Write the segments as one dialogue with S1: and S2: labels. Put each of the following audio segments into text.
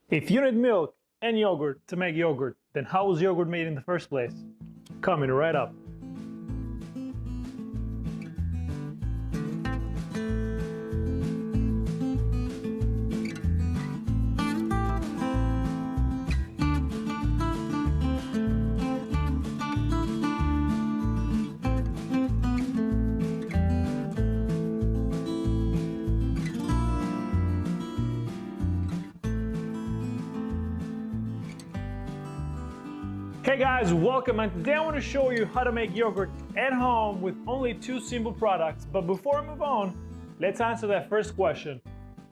S1: If you need milk and yogurt to make yogurt, then how was yogurt made in the first place? Coming right up. Hey guys, welcome, and today I want to show you how to make yogurt at home with only two simple products. But before I move on, let's answer that first question.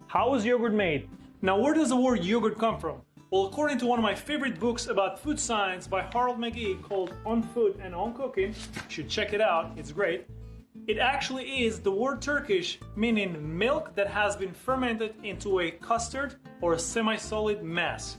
S1: How is yogurt made? Now, where does the word yogurt come from? Well, according to one of my favorite books about food science by Harold McGee called On Food and On Cooking, you should check it out, it's great. It actually is the word Turkish meaning milk that has been fermented into a custard or a semi-solid mass.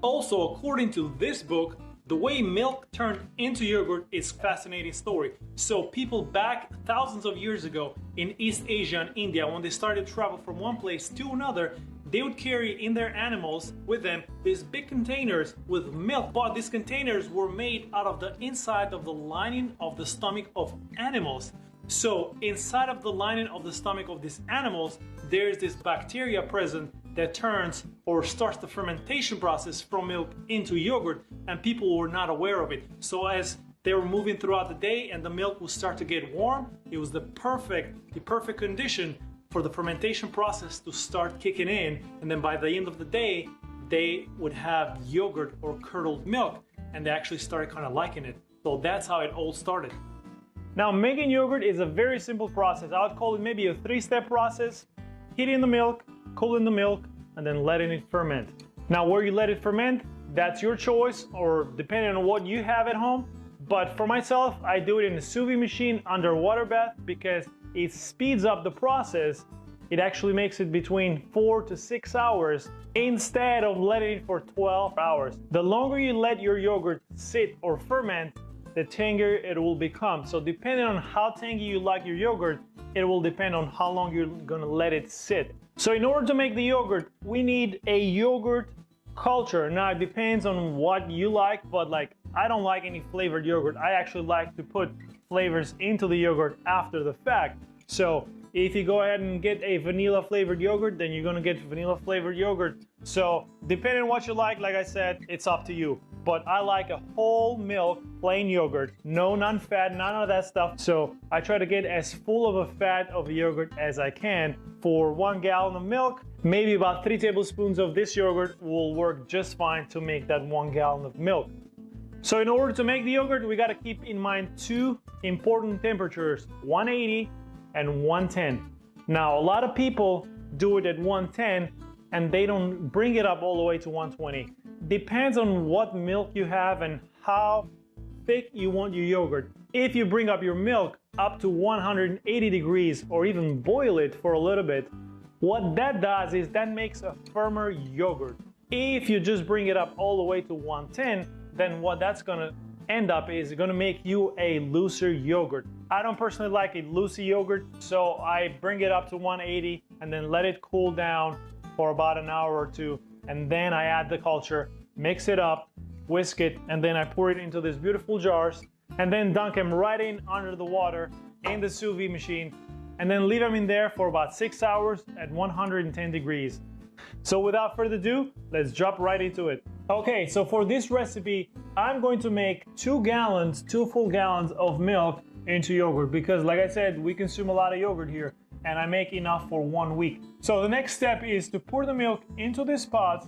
S1: Also, according to this book, the way milk turned into yogurt is a fascinating story. So people back thousands of years ago in East Asia and India, when they started to travel from one place to another, they would carry in their animals with them these big containers with milk. But these containers were made out of the inside of the lining of the stomach of animals. So inside of the lining of the stomach of these animals, there's this bacteria present that turns or starts the fermentation process from milk into yogurt, and people were not aware of it. So as they were moving throughout the day and the milk would start to get warm, it was the perfect condition for the fermentation process to start kicking in, and then by the end of the day, they would have yogurt or curdled milk, and they actually started kind of liking it. So that's how it all started. Now, making yogurt is a very simple process. I would call it maybe a three-step process. Heating the milk, cooling the milk, and then letting it ferment. Now, where you let it ferment, that's your choice, or depending on what you have at home. But for myself, I do it in a sous vide machine under water bath because it speeds up the process. It actually makes it between 4 to 6 hours instead of letting it for 12 hours. The longer you let your yogurt sit or ferment, the tangier it will become. So depending on how tangy you like your yogurt, it will depend on how long you're gonna let it sit. So in order to make the yogurt, we need a yogurt culture. Now it depends on what you like, but like I don't like any flavored yogurt. I actually like to put flavors into the yogurt after the fact. So if you go ahead and get a vanilla flavored yogurt, then you're gonna get vanilla flavored yogurt. So depending on what you like I said, it's up to you. But I like a whole milk plain yogurt, no non-fat, none of that stuff. So I try to get as full of a fat of a yogurt as I can. For 1 gallon of milk, maybe about 3 tablespoons of this yogurt will work just fine to make that 1 gallon of milk. So in order to make the yogurt, we gotta keep in mind two important temperatures, 180 and 110. Now, a lot of people do it at 110 and they don't bring it up all the way to 120. Depends on what milk you have and how thick you want your yogurt. If you bring up your milk up to 180 degrees or even boil it for a little bit, what that does is that makes a firmer yogurt. If you just bring it up all the way to 110, then what that's gonna end up is gonna make you a looser yogurt. I don't personally like a loosey yogurt, so I bring it up to 180 and then let it cool down for about an hour or two, and then I add the culture, mix it up, whisk it, and then I pour it into these beautiful jars, and then dunk them right in under the water in the sous vide machine, and then leave them in there for about 6 hours at 110 degrees. So without further ado, let's jump right into it. Okay, so for this recipe, I'm going to make 2 full gallons of milk into yogurt because like I said, we consume a lot of yogurt here and I make enough for 1 week. So the next step is to pour the milk into this pot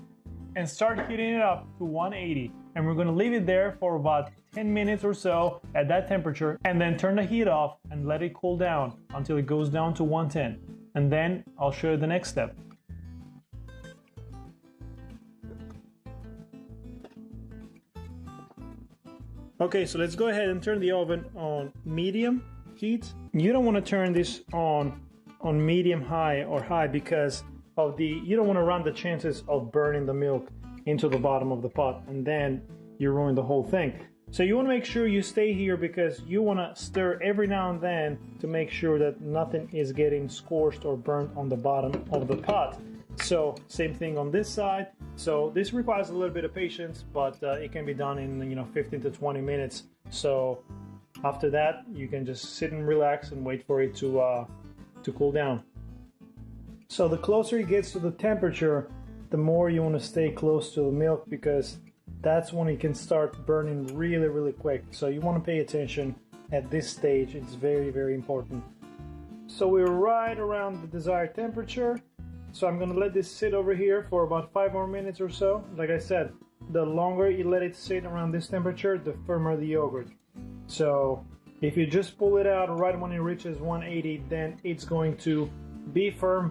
S1: and start heating it up to 180. And we're gonna leave it there for about 10 minutes or so at that temperature and then turn the heat off and let it cool down until it goes down to 110. And then I'll show you the next step. Okay, so let's go ahead and turn the oven on medium heat. You don't want to turn this on medium high or high because of you don't want to run the chances of burning the milk into the bottom of the pot and then you ruin the whole thing. So you want to make sure you stay here because you want to stir every now and then to make sure that nothing is getting scorched or burnt on the bottom of the pot. So same thing on this side. So this requires a little bit of patience, but it can be done in 15 to 20 minutes. So after that, you can just sit and relax and wait for it to cool down. So the closer it gets to the temperature, the more you want to stay close to the milk, because that's when it can start burning really, really quick. So you want to pay attention at this stage. It's very, very important. So we're right around the desired temperature. So I'm going to let this sit over here for about 5 more minutes or so. Like I said, the longer you let it sit around this temperature, the firmer the yogurt. So if you just pull it out right when it reaches 180, then it's going to be firm